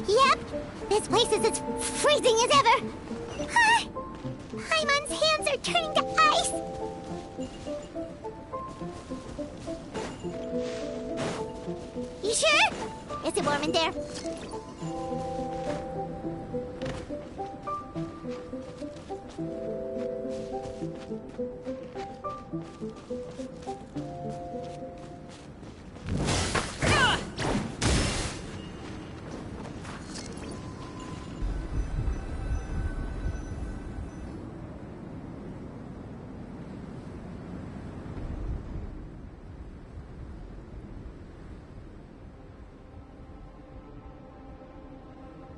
Yep, this place is as freezing as ever. Paimon's hands are turning to ice. You sure? Is it warm in there?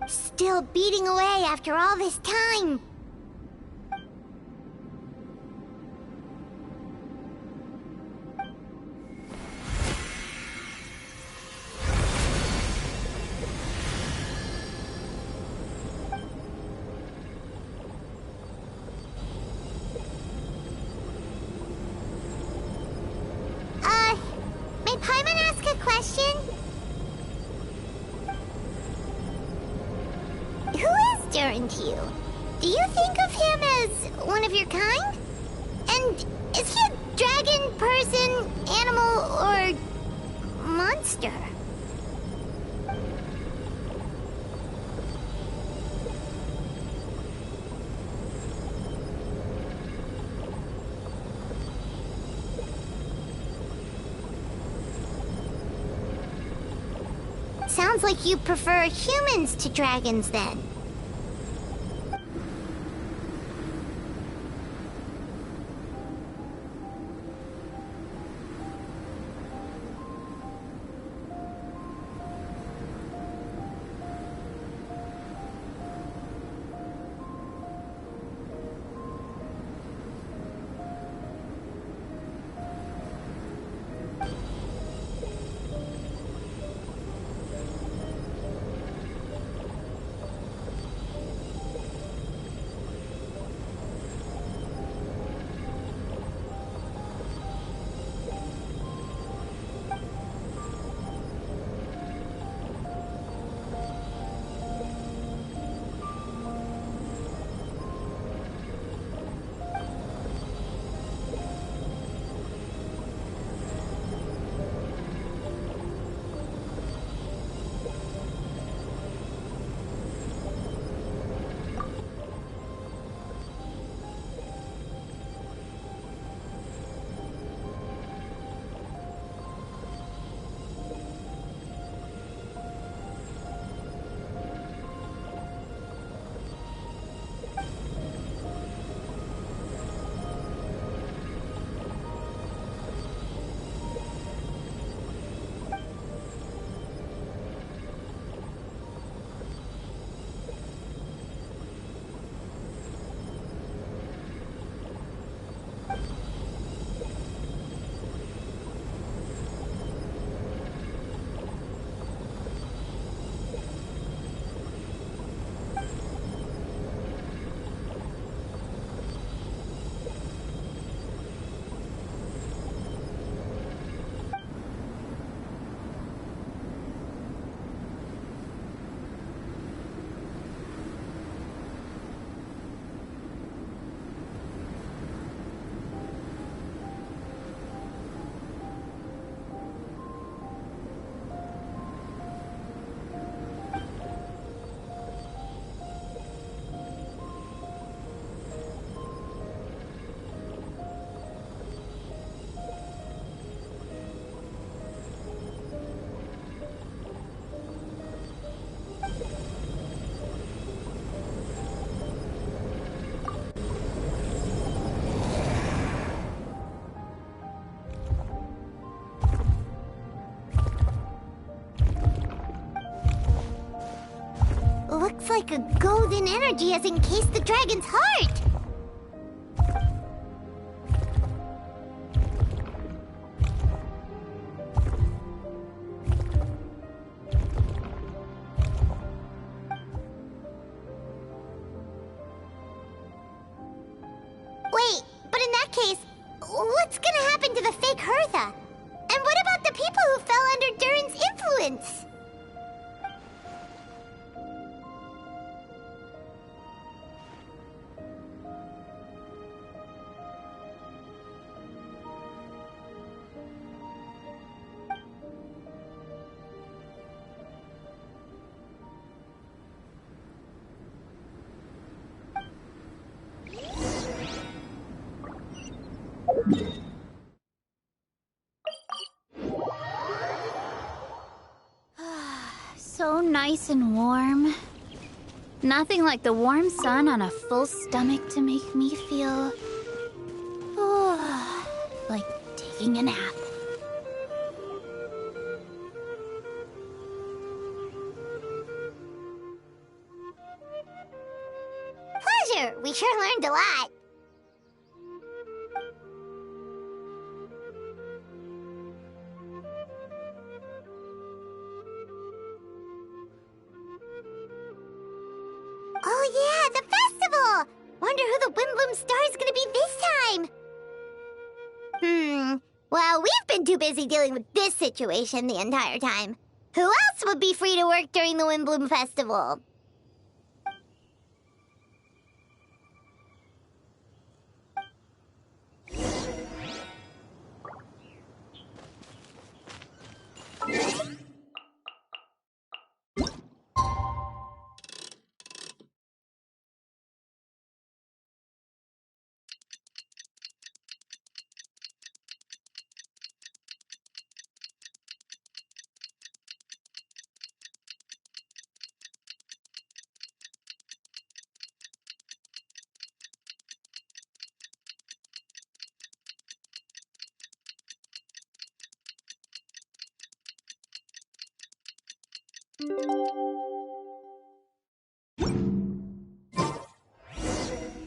Still beating away after all this time. May Paimon ask a question? Who is Durin to you? Do you think of him as one of your kind? And is he a dragon, person, animal, or monster? Sounds like you prefer humans to dragons, then. like a golden energy has encased the dragon's heart. Wait, but in that case, what's gonna happen to the fake Hertha? And what about the people who fell under Durin's influence? So nice and warm. Nothing like the warm sun on a full stomach to make me feel... like taking a nap. Pleasure! We sure learned a lot. Oh yeah, the festival! Wonder who the Windbloom Star is gonna be this time. Well, we've been too busy dealing with this situation the entire time. Who else would be free to work during the Windbloom Festival?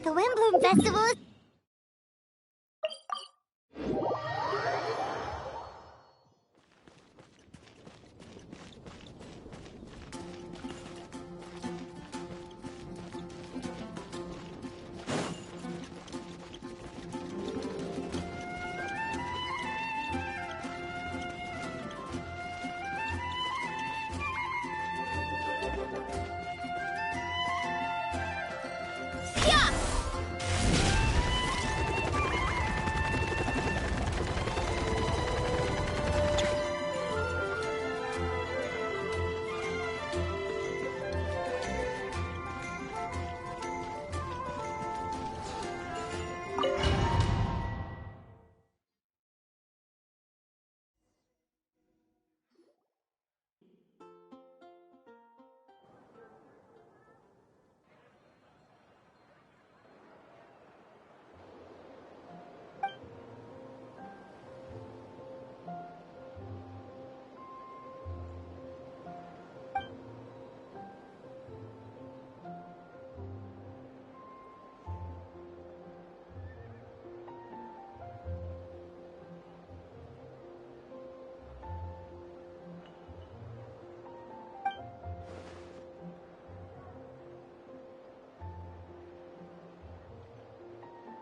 The Windbloom Festival is...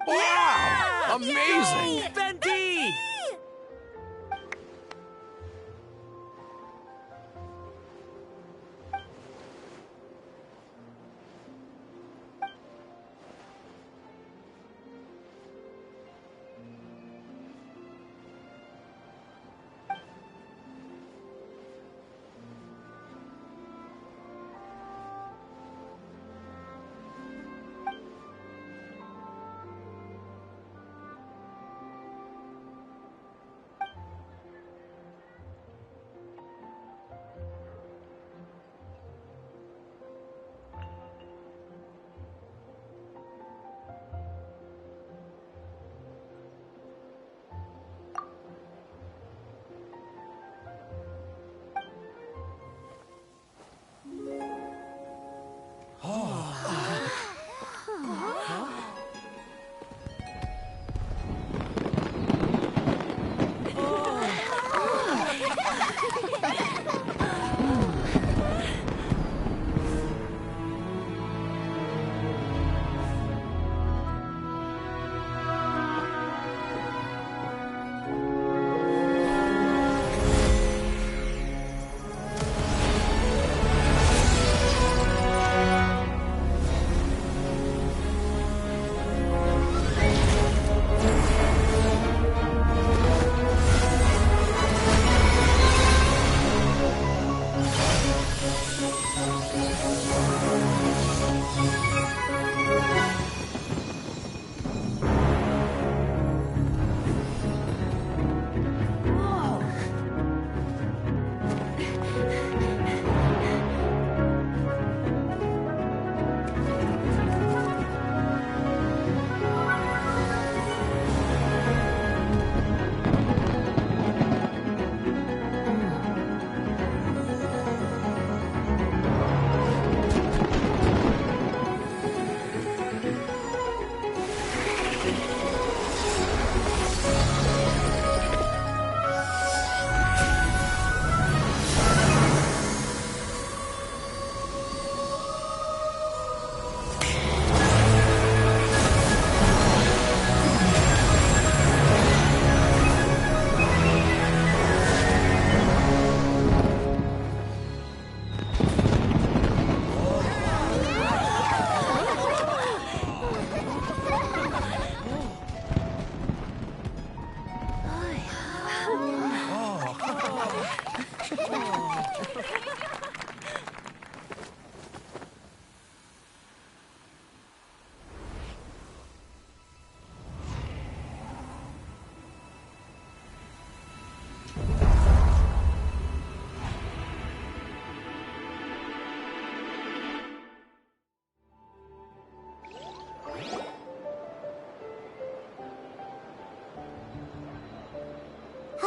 Wow! Amazing! Yay! Venti!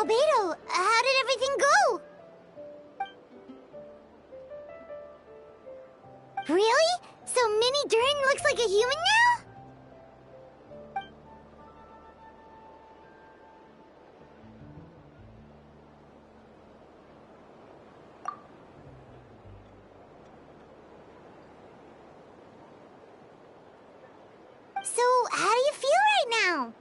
Albedo, how did everything go? Really? So Mini Durin looks like a human now? So, how do you feel right now?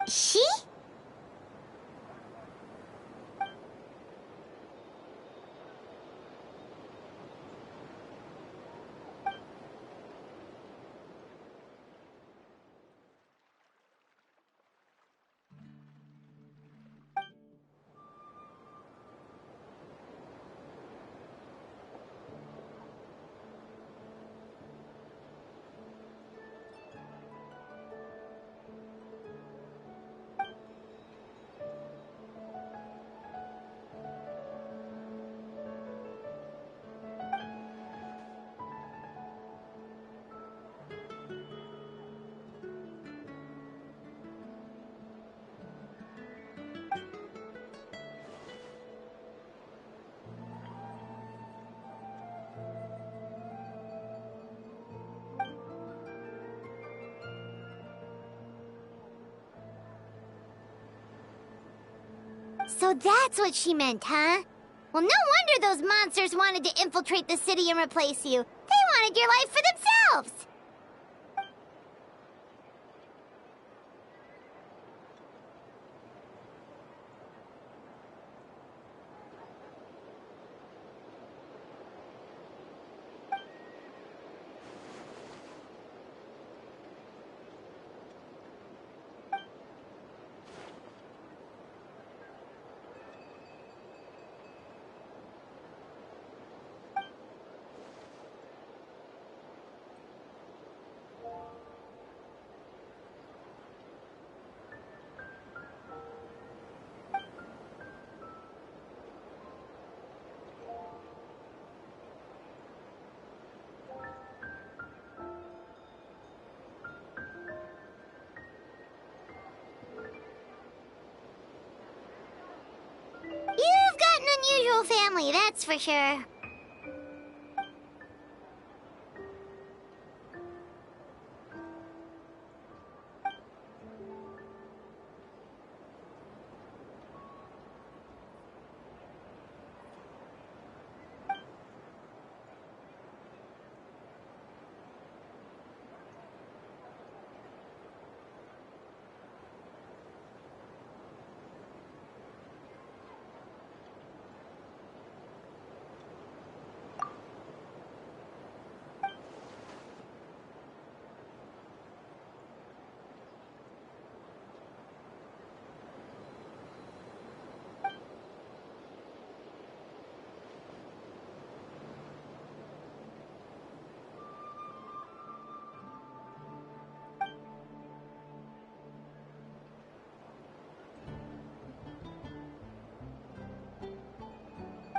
She? So that's what she meant, huh? Well, no wonder those monsters wanted to infiltrate the city and replace you. They wanted your life for themselves! You've got an unusual family, that's for sure.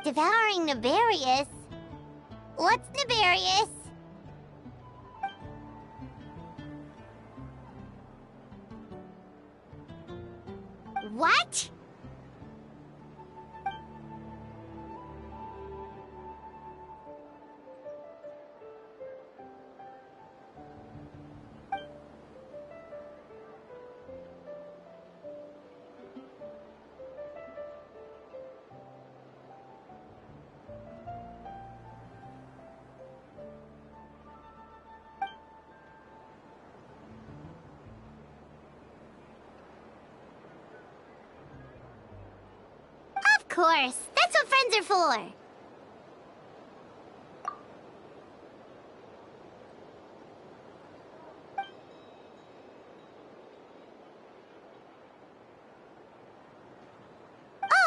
Devouring Nefarious? What's Nefarious? What? Of course, that's what friends are for.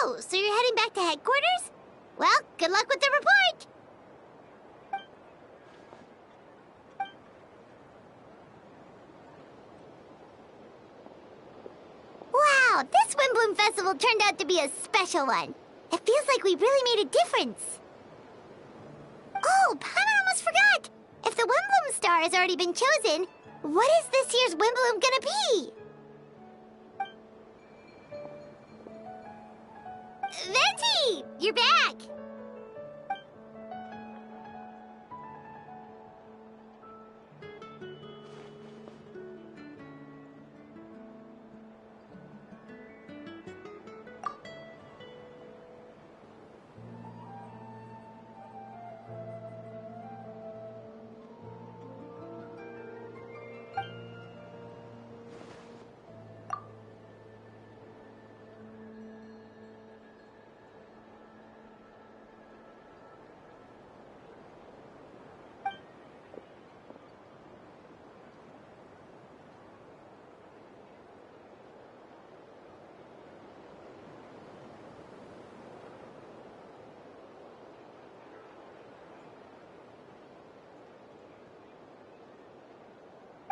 Oh, so you're heading back to headquarters? Well, good luck with the report! Wow, this Wind Bloom Festival turned out to be a special one. It feels like we really made a difference. Oh, Pana almost forgot! If the Wimbloom star has already been chosen, what is this year's Wimbloom gonna be? Venti! You're back!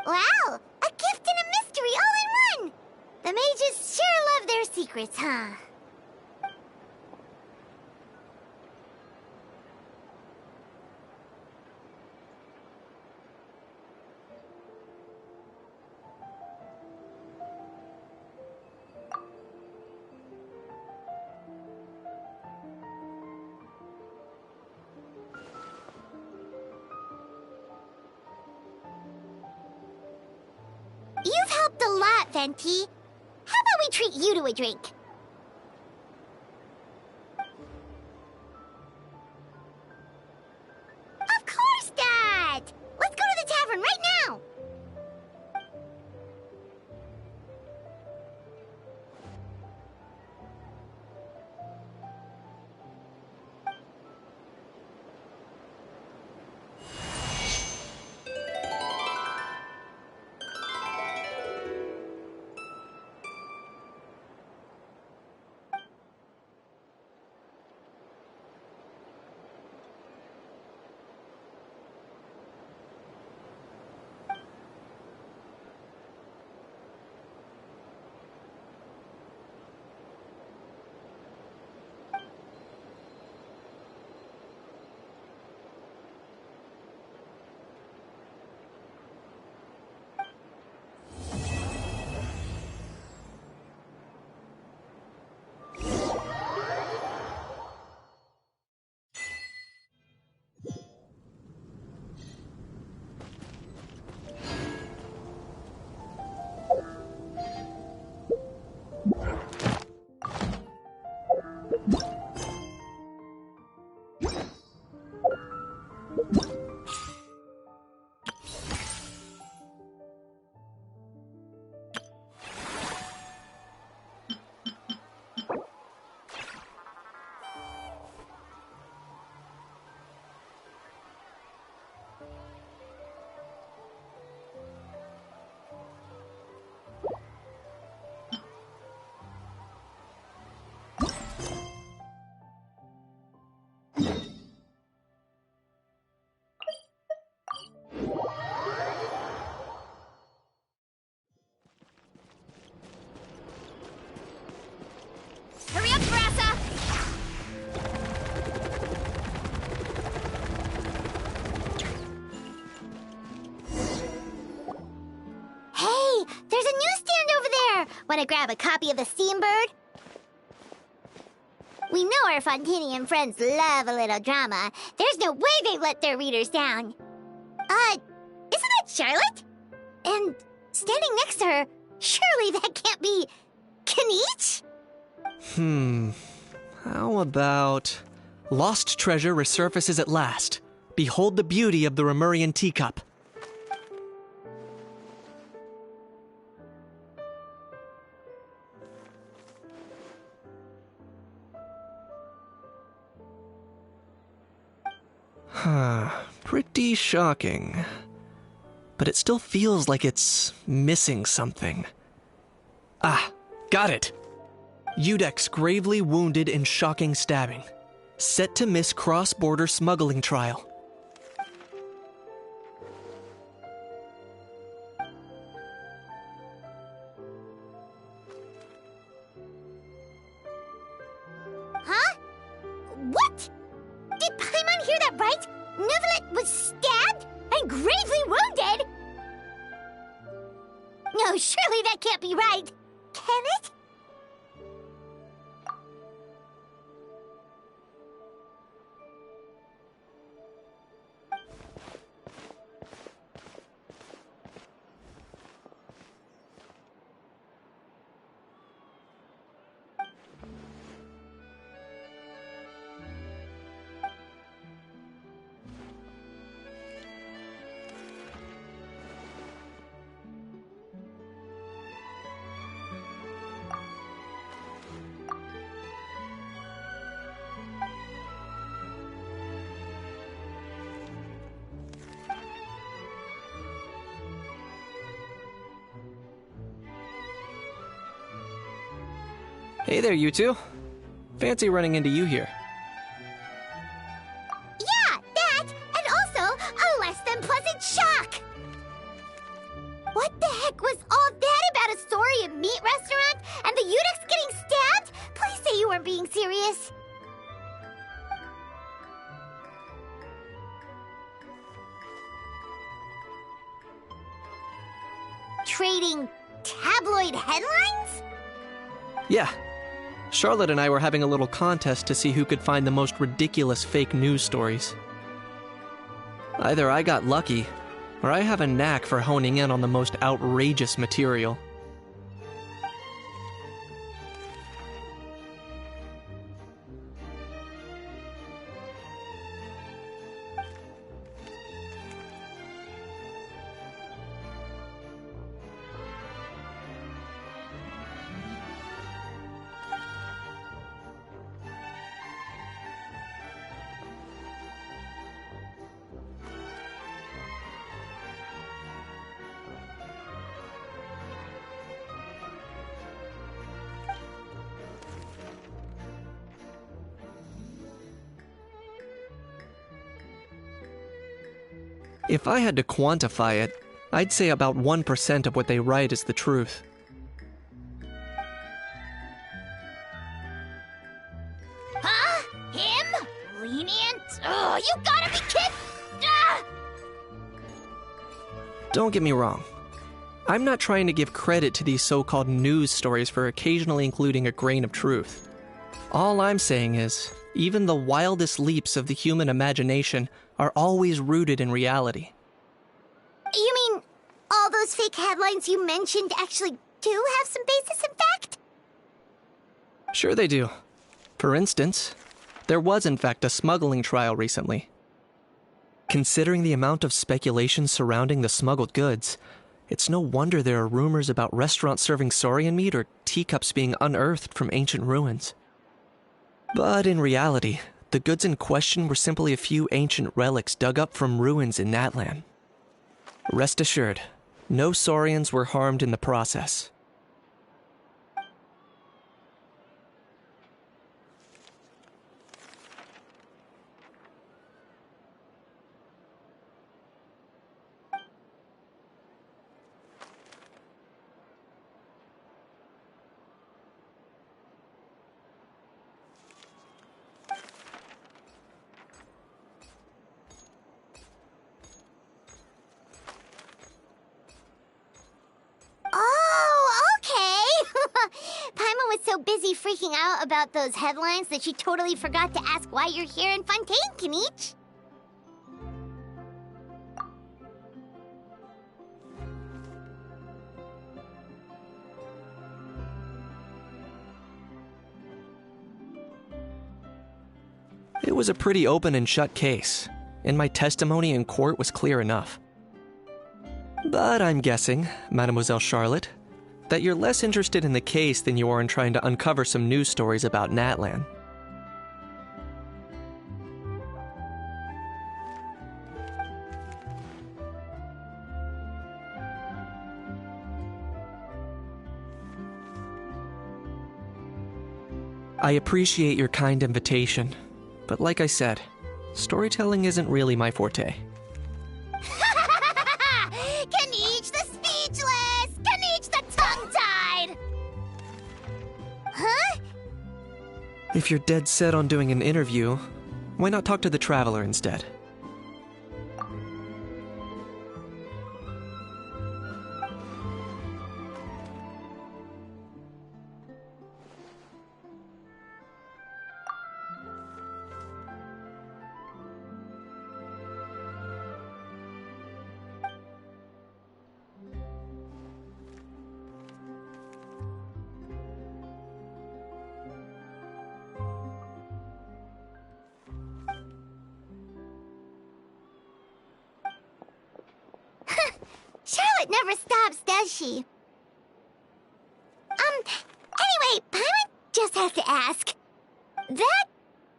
Wow! A gift and a mystery all in one! The mages sure love their secrets, huh? You've helped a lot, Venti. How about we treat you to a drink? Of course, Dad! Let's go to the tavern right now! Hurry up, Brassa! Hey, there's a newsstand over there! Wanna grab a copy of the Steambird? We know our Fontanian friends love a little drama. There's no way they let their readers down. Isn't that Charlotte? And standing next to her, surely that can't be Kaniche? How about... Lost treasure resurfaces at last. Behold the beauty of the Remurian teacup. Pretty shocking. But it still feels like it's missing something. Ah, got it! Udex gravely wounded in shocking stabbing. Set to miss cross-border smuggling trial. Huh? I hear that right? Nevelet was stabbed and gravely wounded? No, surely that can't be right. Can it? Hey there, you two. Fancy running into you here. Yeah, that, and also a less than pleasant shock. What the heck was all that about a Saurian meat restaurant and the eunuchs getting stabbed? Please say you weren't being serious. Trading tabloid headlines? Yeah. Charlotte and I were having a little contest to see who could find the most ridiculous fake news stories. Either I got lucky, or I have a knack for honing in on the most outrageous material. If I had to quantify it, I'd say about 1% of what they write is the truth. Huh? Him? Lenient? Oh, you gotta be kidding! Ah! Don't get me wrong. I'm not trying to give credit to these so-called news stories for occasionally including a grain of truth. All I'm saying is, even the wildest leaps of the human imagination are always rooted in reality. You mean all those fake headlines you mentioned actually do have some basis in fact? Sure they do. For instance, there was in fact a smuggling trial recently. Considering the amount of speculation surrounding the smuggled goods, it's no wonder there are rumors about restaurants serving saurian meat or teacups being unearthed from ancient ruins. But in reality, the goods in question were simply a few ancient relics dug up from ruins in Natlan. Rest assured, no saurians were harmed in the process. Oh, okay. Paimon was so busy freaking out about those headlines that she totally forgot to ask why you're here in Fontaine, Kenichi. It was a pretty open and shut case, and my testimony in court was clear enough. But I'm guessing, Mademoiselle Charlotte, that you're less interested in the case than you are in trying to uncover some news stories about Natlan. I appreciate your kind invitation, but like I said, storytelling isn't really my forte. Kenichi the speechless! Kenichi the tongue-tied! Huh? If you're dead set on doing an interview, Why not talk to the traveler instead? Charlotte never stops, does she? Anyway, Paimon just has to ask. That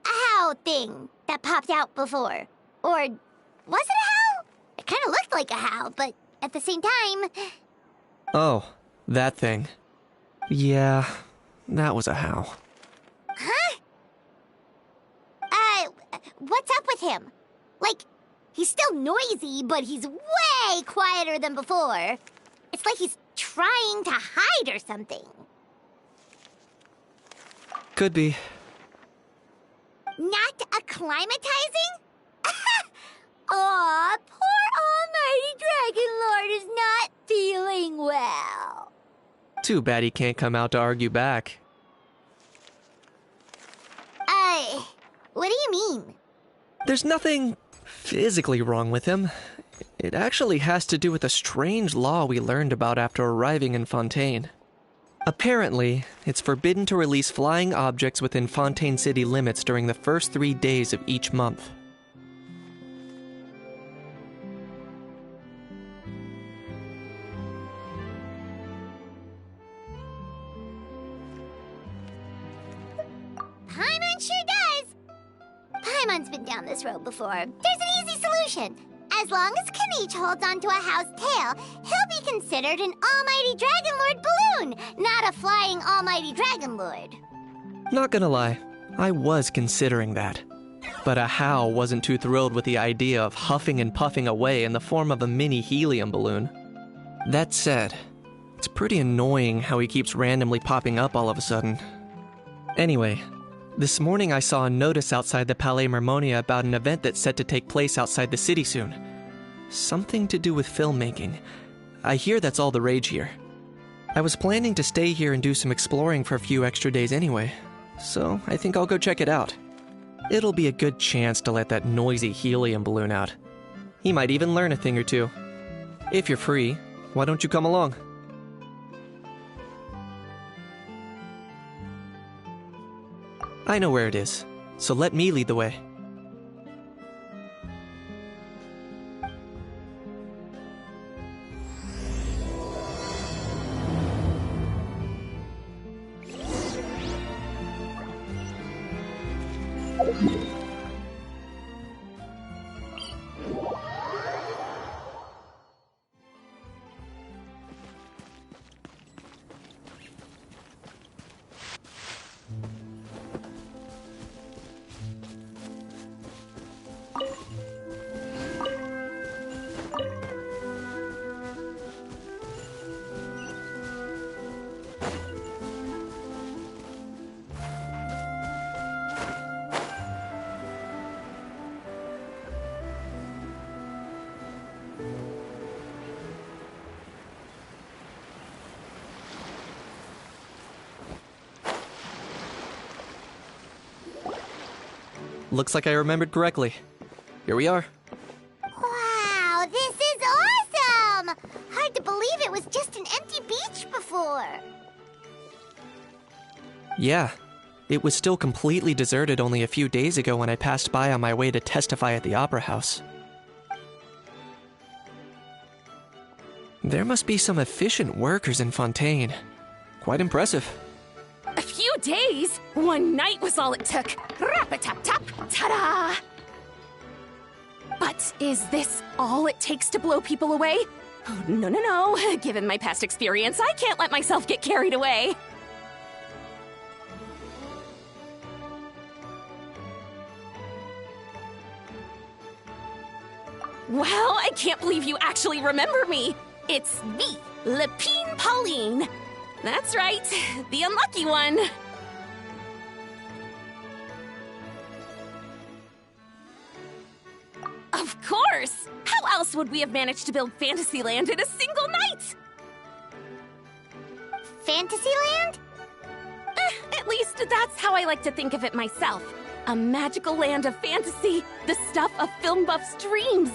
owl thing that popped out before, or was it a howl? It kind of looked like a howl, but at the same time... Oh, that thing. Yeah, that was a howl. Huh? What's up with him? Like, he's still noisy, but he's way quieter than before. It's like he's trying to hide or something. Could be. Not acclimatizing? Aw, poor Almighty Dragon Lord is not feeling well. Too bad he can't come out to argue back. What do you mean? There's nothing physically wrong with him. It actually has to do with a strange law we learned about after arriving in Fontaine. Apparently, it's forbidden to release flying objects within Fontaine City limits during the first 3 days of each month. Paimon sure does. Paimon's been down this road before. There's an easy solution. As long as Kaniche holds onto a house tail, he'll be considered an Almighty Dragon Lord balloon, not a flying Almighty Dragon Lord. Not gonna lie, I was considering that. But Ahau wasn't too thrilled with the idea of huffing and puffing away in the form of a mini helium balloon. That said, it's pretty annoying how he keeps randomly popping up all of a sudden. Anyway, this morning I saw a notice outside the Palais Mermonia about an event that's set to take place outside the city soon. Something to do with filmmaking. I hear that's all the rage here. I was planning to stay here and do some exploring for a few extra days anyway, so I think I'll go check it out. It'll be a good chance to let that noisy helium balloon out. He might even learn a thing or two. If you're free, why don't you come along? I know where it is, so let me lead the way. Looks like I remembered correctly. Here we are. Wow, this is awesome! Hard to believe it was just an empty beach before. Yeah, it was still completely deserted only a few days ago when I passed by on my way to testify at the Opera House. There must be some efficient workers in Fontaine. Quite impressive. A few days? One night was all it took. Rap-a-tap-tap, ta-da! But is this all it takes to blow people away? Oh, no, no, no. Given my past experience, I can't let myself get carried away. Well, I can't believe you actually remember me. It's me, Lepine Pauline. That's right, the unlucky one. else would we have managed to build Fantasyland in a single night? Fantasyland? At least that's how I like to think of it myself. A magical land of fantasy, the stuff of film buffs' dreams.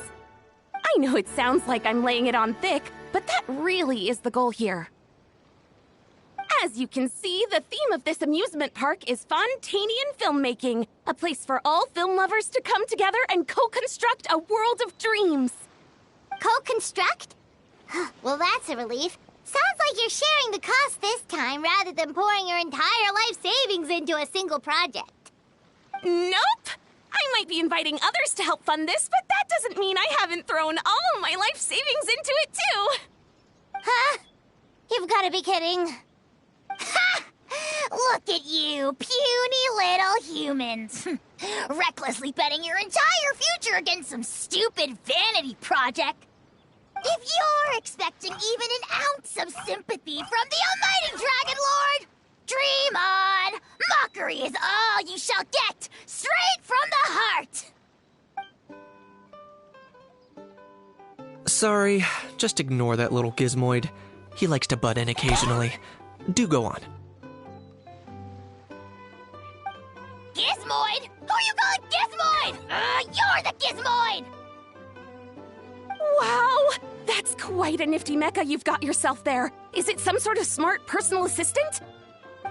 I know it sounds like I'm laying it on thick, but that really is the goal here. As you can see, the theme of this amusement park is Fontanian filmmaking, a place for all film lovers to come together and co-construct a world of dreams. Co-construct? Well, that's a relief. Sounds like you're sharing the cost this time rather than pouring your entire life savings into a single project. Nope! I might be inviting others to help fund this, but that doesn't mean I haven't thrown all my life savings into it too! Huh? You've got to be kidding. Ha! Look at you, puny little humans. Recklessly betting your entire future against some stupid vanity project. If you're expecting even an ounce of sympathy from the almighty Dragon Lord, dream on! Mockery is all you shall get, straight from the heart! Sorry, just ignore that little gizmoid. He likes to butt in occasionally. Do go on. Gizmoid? Who you calling Gizmoid? You're the Gizmoid! Wow! That's quite a nifty mecha you've got yourself there. Is it some sort of smart personal assistant?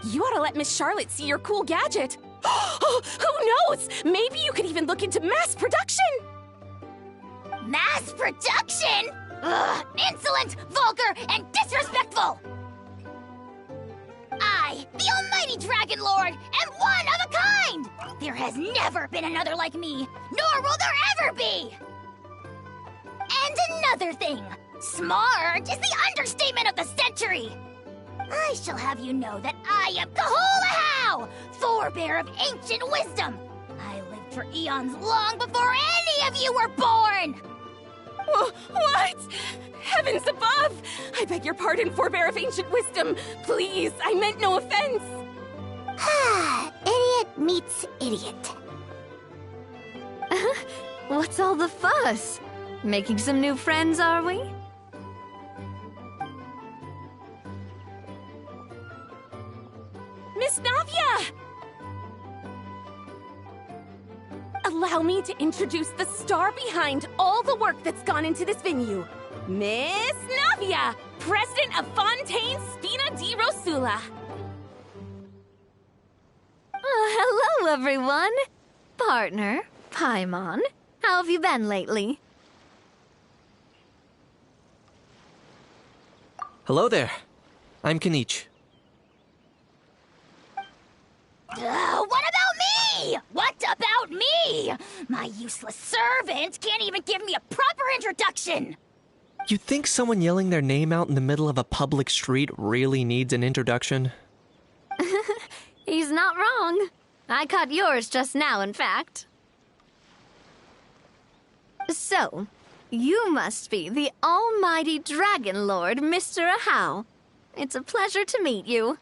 You ought to let Miss Charlotte see your cool gadget. Who knows? Maybe you could even look into mass production! Mass production? Ugh, insolent, vulgar, and disrespectful! I, the almighty Dragon Lord, am one of a kind! There has never been another like me, nor will there ever be! And another thing, smart is the understatement of the century! I shall have you know that I am Kahulahau, forebear of ancient wisdom! I lived for eons long before any of you were born! What? Heavens above! I beg your pardon, forebear of ancient wisdom. Please, I meant no offense. Idiot meets idiot. What's all the fuss? Making some new friends, are we? Miss Navia! Allow me to introduce the star behind all the work that's gone into this venue. Miss Navia, president of Fontaine Spina di Rosula. Hello, everyone. Partner, Paimon, how have you been lately? Hello there. I'm Kanich. What about me? What about me? My useless servant can't even give me a proper introduction. You think someone yelling their name out in the middle of a public street really needs an introduction? He's not wrong. I caught yours just now, in fact. So, you must be the almighty Dragon Lord, Mr. Ahau. It's a pleasure to meet you.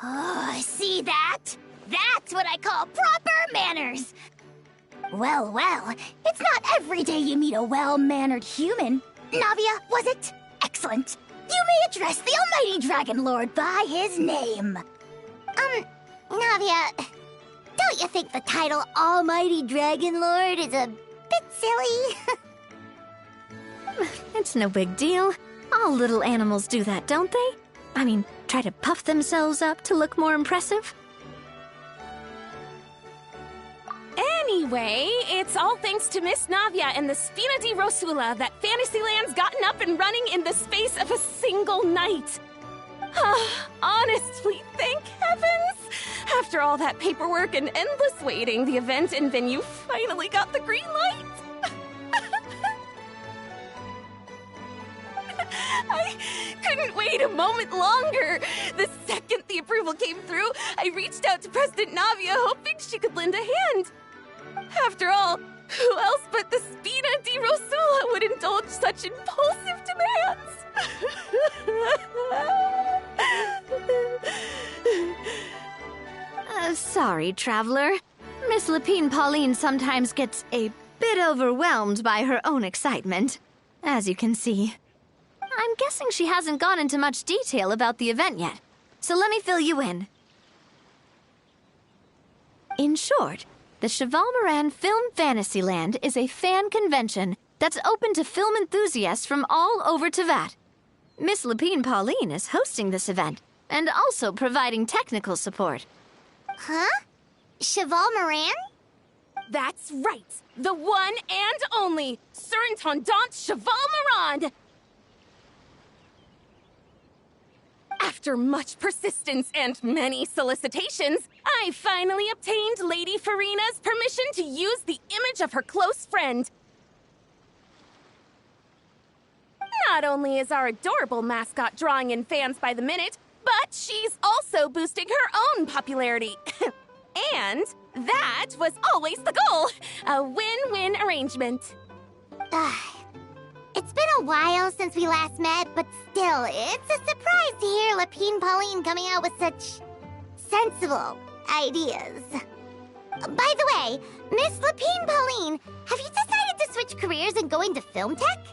Oh, see that? That's what I call proper manners. Well, it's not every day you meet a well-mannered human. Navia, was it? Excellent. You may address the almighty Dragon Lord by his name. Navia, don't you think the title Almighty Dragon Lord is a bit silly? It's no big deal. All little animals do that, don't they? I mean, try to puff themselves up to look more impressive. Anyway, it's all thanks to Miss Navia and the Spina di Rosula that Fantasyland's gotten up and running in the space of a single night. Honestly, thank heavens! After all that paperwork and endless waiting, the event and venue finally got the green light. I couldn't wait a moment longer. The second the approval came through, I reached out to President Navia, hoping she could lend a hand. After all, who else but the Spina di Rosula would indulge such impulsive demands? sorry, Traveler. Miss Lapine Pauline sometimes gets a bit overwhelmed by her own excitement, as you can see. I'm guessing she hasn't gone into much detail about the event yet, so let me fill you in. In short, the Cheval Moran Film Fantasyland is a fan convention that's open to film enthusiasts from all over Teyvat. Miss Lapine Pauline is hosting this event and also providing technical support. Huh? Cheval Moran? That's right. The one and only Surintendant Cheval Moran! After much persistence and many solicitations, I finally obtained Lady Farina's permission to use the image of her close friend. Not only is our adorable mascot drawing in fans by the minute, but she's also boosting her own popularity. And that was always the goal. A win-win arrangement. It's been a while since we last met, but still, it's a surprise to hear Lapine Pauline coming out with such sensible ideas. By the way, Miss Lapine Pauline, have you decided to switch careers and go into film tech?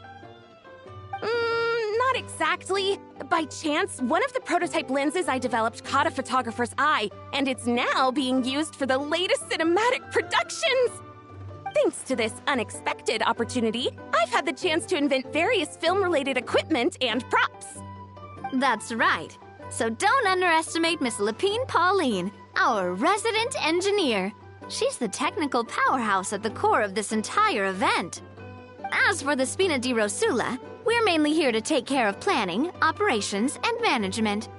Not exactly. By chance, one of the prototype lenses I developed caught a photographer's eye, and it's now being used for the latest cinematic productions. Thanks to this unexpected opportunity, I've had the chance to invent various film-related equipment and props. That's right. So don't underestimate Miss Lapine Pauline, our resident engineer. She's the technical powerhouse at the core of this entire event. As for the Spina di Rosula, we're mainly here to take care of planning, operations, and management.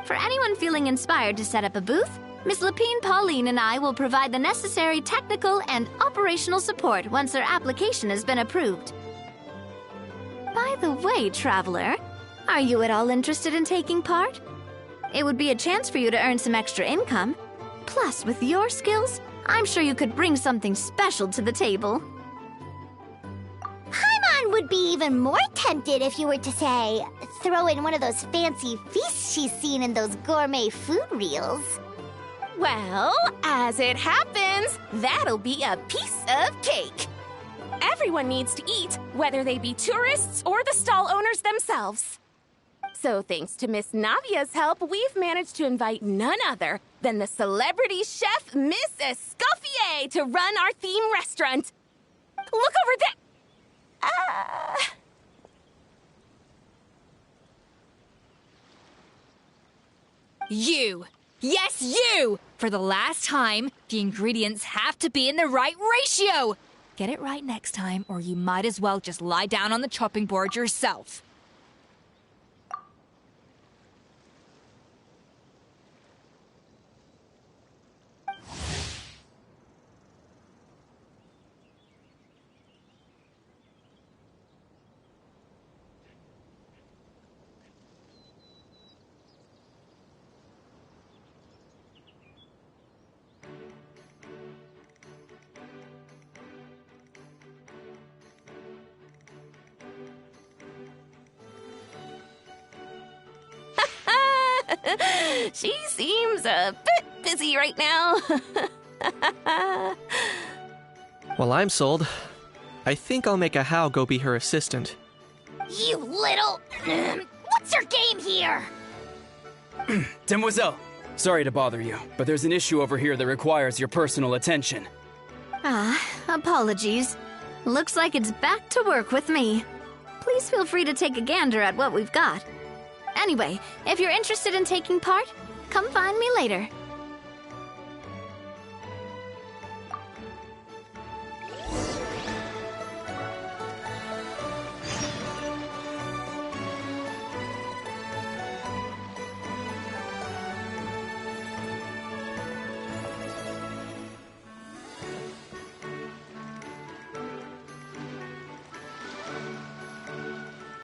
For anyone feeling inspired to set up a booth, Miss Lapine Pauline and I will provide the necessary technical and operational support once their application has been approved. By the way, Traveler, are you at all interested in taking part? It would be a chance for you to earn some extra income. Plus, with your skills, I'm sure you could bring something special to the table. Paimon would be even more tempted if you were to, say, throw in one of those fancy feasts she's seen in those gourmet food reels. Well, as it happens, that'll be a piece of cake. Everyone needs to eat, whether they be tourists or the stall owners themselves. So thanks to Miss Navia's help, we've managed to invite none other than the celebrity chef, Miss Escoffier, to run our theme restaurant. Look over there. You! Yes, you! For the last time, the ingredients have to be in the right ratio! Get it right next time, or you might as well just lie down on the chopping board yourself. She seems a bit busy right now. Well, I'm sold. I think I'll make a How go be her assistant. You little... What's your game here? Demoiselle, sorry to bother you, but there's an issue over here that requires your personal attention. Apologies. Looks like it's back to work with me. Please feel free to take a gander at what we've got. Anyway, if you're interested in taking part, come find me later.